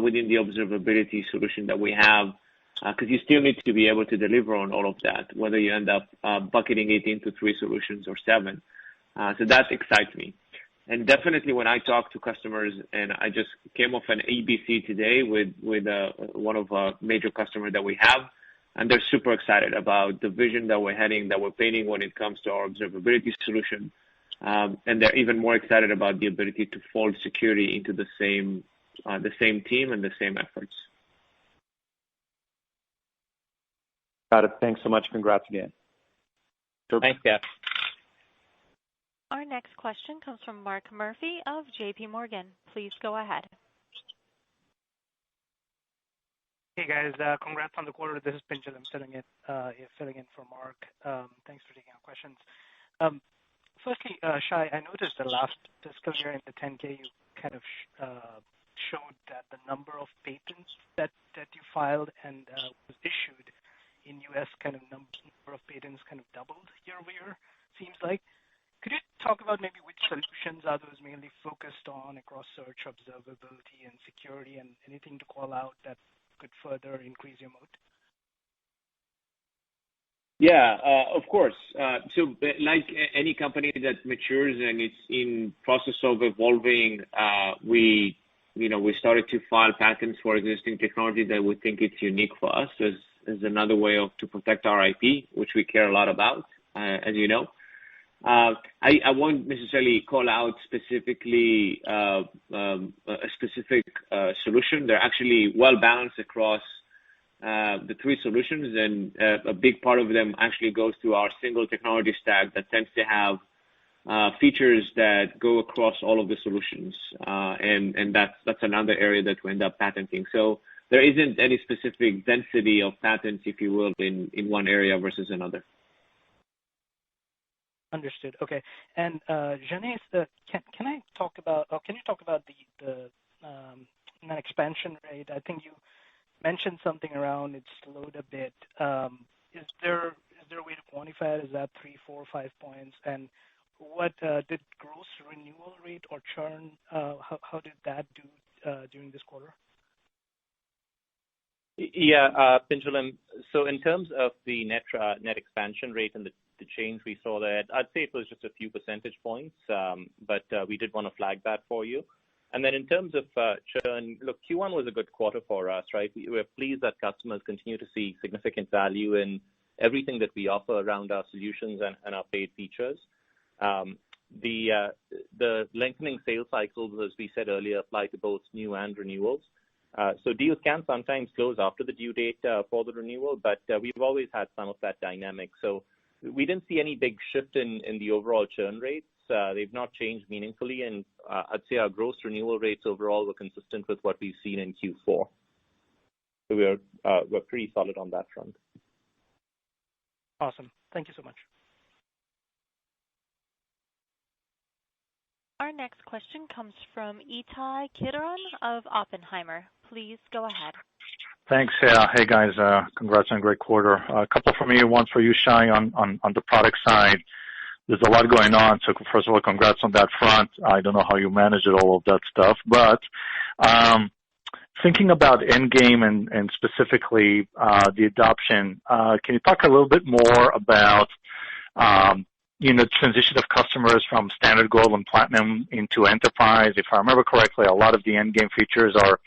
within the observability solution that we have, because you still need to be able to deliver on all of that, whether you end up bucketing it into 3 solutions or 7. So that excites me. And definitely when I talk to customers, and I just came off an ABC today with one of our major customers that we have, and they're super excited about the vision that we're painting when it comes to our observability solution. And they're even more excited about the ability to fold security into the same team and the same efforts. Got it. Thanks so much. Congrats again. Thanks, Kash. Our next question comes from Mark Murphy of JP Morgan. Please go ahead. Hey guys, congrats on the quarter. This is Pinchal. I'm filling in for Mark. Thanks for taking our questions. Firstly, Shai, I noticed the last fiscal year in the 10K, you kind of showed that the number of patents that you filed and was issued in U.S. kind of number of patents kind of doubled year over year, seems like. Could you talk about maybe which solutions are those mainly focused on across search, observability, and security, and anything to call out that could further increase your moat? Yeah, of course. So like any company that matures and it's in process of evolving, we started to file patents for existing technology that we think it's unique for us as another way to protect our IP, which we care a lot about, as you know. I won't necessarily call out specifically a specific solution. They're actually well balanced across the three solutions, and a big part of them actually goes to our single technology stack that tends to have features that go across all of the solutions, and that's another area that we end up patenting. So there isn't any specific density of patents, if you will, in one area versus another. Understood. Okay. And Janesh, can you talk about the net expansion rate? I think you mentioned something around it slowed a bit. Is there a way to quantify it? Is that 3, 4, 5 points? And what did gross renewal rate or churn? How did that do during this quarter? Yeah, Pinjalim. So in terms of the net expansion rate and the change we saw there, I'd say it was just a few percentage points, but we did want to flag that for you. And then in terms of churn, look, Q1 was a good quarter for us, right? We're pleased that customers continue to see significant value in everything that we offer around our solutions and our paid features. The lengthening sales cycles, as we said earlier, apply to both new and renewals. So deals can sometimes close after the due date for the renewal, but we've always had some of that dynamic. So we didn't see any big shift in the overall churn rates. They've not changed meaningfully, and I'd say our gross renewal rates overall were consistent with what we've seen in Q4. So we're pretty solid on that front. Awesome. Thank you so much. Our next question comes from Ittai Kidron of Oppenheimer. Please go ahead. Thanks. Hey, guys. Congrats on a great quarter. A couple from me, one for you, Shai, on the product side. There's a lot going on, so first of all, congrats on that front. I don't know how you managed all of that stuff, but thinking about Endgame and specifically the adoption, can you talk a little bit more about transition of customers from standard gold and platinum into enterprise? If I remember correctly, a lot of the Endgame features are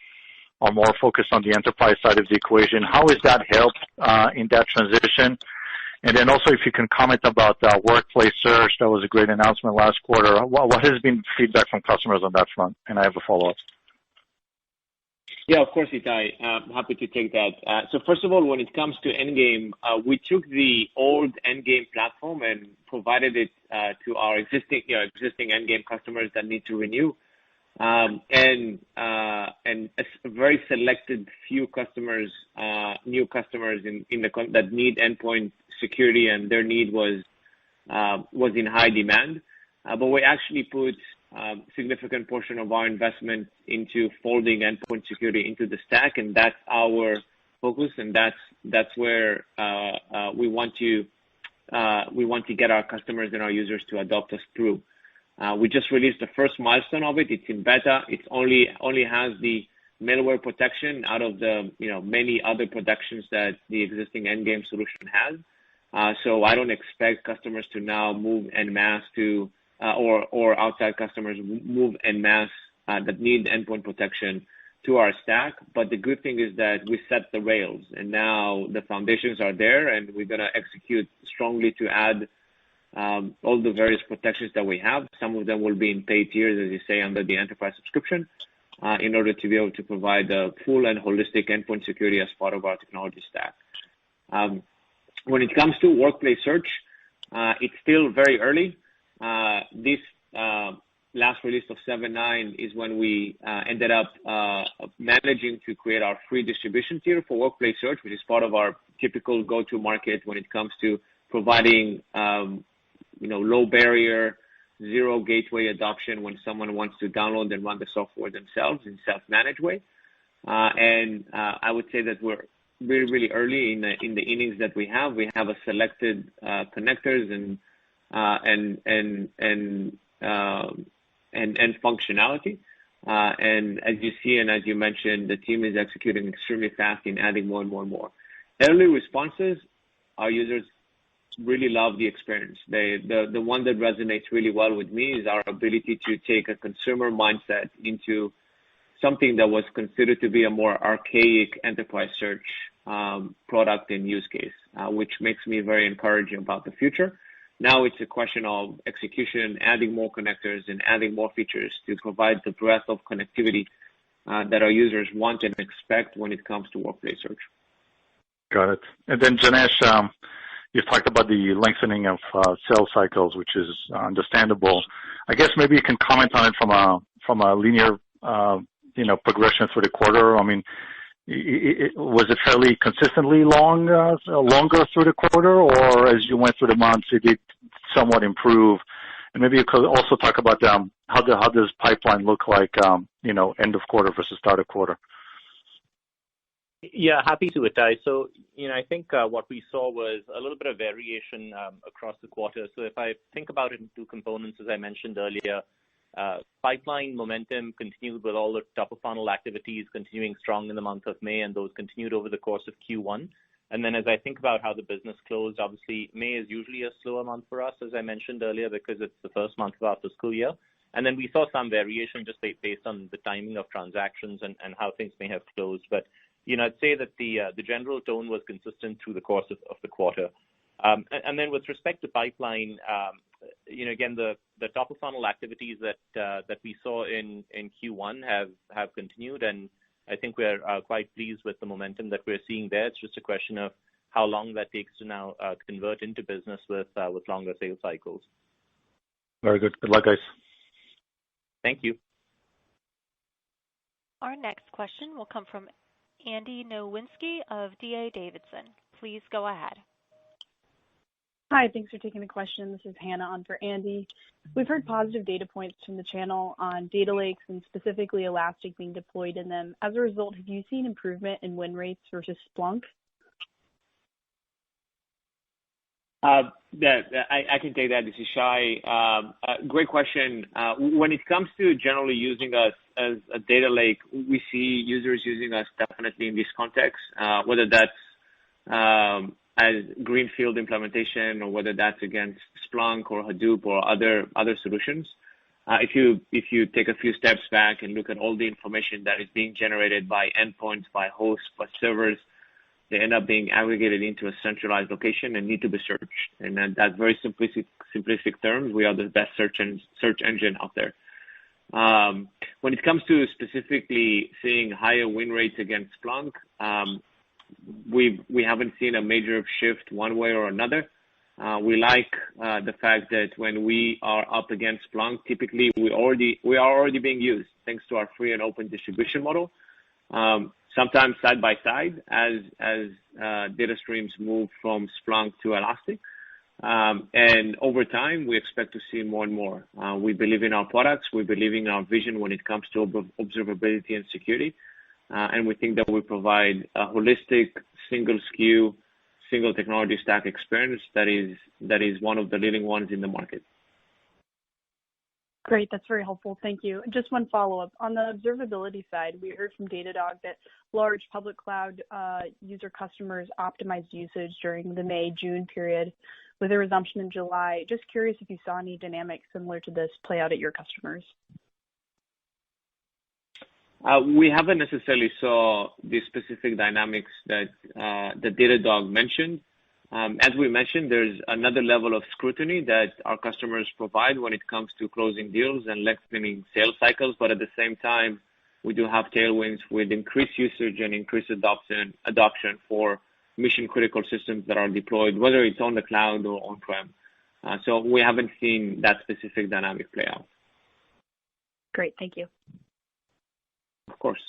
more focused on the enterprise side of the equation. How has that helped in that transition? And then also, if you can comment about workplace search, that was a great announcement last quarter. What has been feedback from customers on that front? And I have a follow-up. Yeah, of course, Ittai. Happy to take that. So first of all, when it comes to Endgame, we took the old Endgame platform and provided it to our existing Endgame customers that need to renew, and a very selected few customers, new customers that need endpoint security, and their need was in high demand. But we actually put significant portion of our investment into folding endpoint security into the stack, and that's our focus, and that's where we want to get our customers and our users to adopt us through. We just released the first milestone of it. It's in beta. It only has the malware protection out of the many other protections that the existing Endgame solution has. So I don't expect customers to now move en masse to or outside customers move en masse that need endpoint protection to our stack. But the good thing is that we set the rails, and now the foundations are there, and we're going to execute strongly to add all the various protections that we have. Some of them will be in paid tiers, as you say, under the enterprise subscription, in order to be able to provide a full and holistic endpoint security as part of our technology stack. When it comes to workplace search, it's still very early. This last release of 7.9 is when we ended up managing to create our free distribution tier for workplace search, which is part of our typical go-to market when it comes to providing low barrier zero gateway adoption when someone wants to download and run the software themselves in self-managed way. I would say that we're really, really early in the innings that we have. We have a selected connectors and functionality. And as you see and as you mentioned, the team is executing extremely fast in adding more and more and more. Early responses, our users really love the experience. The one that resonates really well with me is our ability to take a consumer mindset into something that was considered to be a more archaic enterprise search product and use case, which makes me very encouraging about the future. Now it's a question of execution, adding more connectors and adding more features to provide the breadth of connectivity that our users want and expect when it comes to workplace search. Got it. And then Janesh, you've talked about the lengthening of sales cycles, which is understandable. I guess maybe you can comment on it from a linear progression through the quarter. I mean, was it fairly consistently longer through the quarter, or as you went through the months, it did somewhat improve? And maybe you could also talk about how does pipeline look like, end of quarter versus start of quarter? Yeah, happy to, Ittai. So, I think what we saw was a little bit of variation across the quarter. So if I think about it in two components, as I mentioned earlier, pipeline momentum continued with all the top of funnel activities continuing strong in the month of May, and those continued over the course of Q1. And then as I think about how the business closed, obviously May is usually a slower month for us, as I mentioned earlier, because it's the first month of our fiscal year. And then we saw some variation just based on the timing of transactions and how things may have closed. But I'd say that the general tone was consistent through the course of the quarter. And then with respect to pipeline, again, the top of funnel activities that we saw in Q1 have continued, and I think we're quite pleased with the momentum that we're seeing there. It's just a question of how long that takes to now convert into business with longer sales cycles. Very good. Good luck, guys. Thank you. Our next question will come from Andy Nowinski of D.A. Davidson. Please go ahead. Hi, thanks for taking the question. This is Hannah on for Andy. We've heard positive data points from the channel on data lakes and specifically Elastic being deployed in them. As a result, have you seen improvement in win rates versus Splunk? I can take that. This is Shai. Great question. When it comes to generally using us as a data lake, we see users using us definitely in this context, whether that's as greenfield implementation or whether that's against Splunk or Hadoop or other solutions. If you take a few steps back and look at all the information that is being generated by endpoints, by hosts, by servers, they end up being aggregated into a centralized location and need to be searched. And then that very simplistic terms, we are the best search engine out there. When it comes to specifically seeing higher win rates against Splunk, we haven't seen a major shift one way or another. We like the fact that when we are up against Splunk, typically we are already being used thanks to our free and open distribution model. Sometimes side by side as data streams move from Splunk to Elastic. And over time, we expect to see more and more. We believe in our products. We believe in our vision when it comes to observability and security. And we think that we provide a holistic, single SKU, single technology stack experience that is one of the leading ones in the market. Great, that's very helpful. Thank you. Just one follow-up. On the observability side, we heard from Datadog that large public cloud user customers optimized usage during the May-June period with a resumption in July. Just curious if you saw any dynamics similar to this play out at your customers. We haven't necessarily saw the specific dynamics that Datadog mentioned. As we mentioned, there's another level of scrutiny that our customers provide when it comes to closing deals and lengthening sales cycles. But at the same time, we do have tailwinds with increased usage and increased adoption for mission critical systems that are deployed, whether it's on the cloud or on-prem. So we haven't seen that specific dynamic play out. Great, thank you. Of course.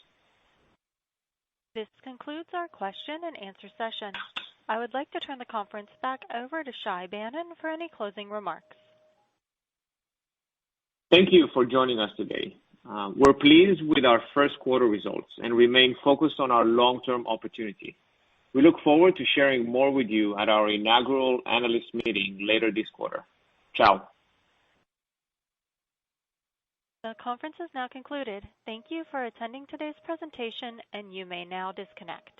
This concludes our question and answer session. I would like to turn the conference back over to Shai Banin for any closing remarks. Thank you for joining us today. We're pleased with our first quarter results and remain focused on our long-term opportunity. We look forward to sharing more with you at our inaugural analyst meeting later this quarter. Ciao. The conference is now concluded. Thank you for attending today's presentation, and you may now disconnect.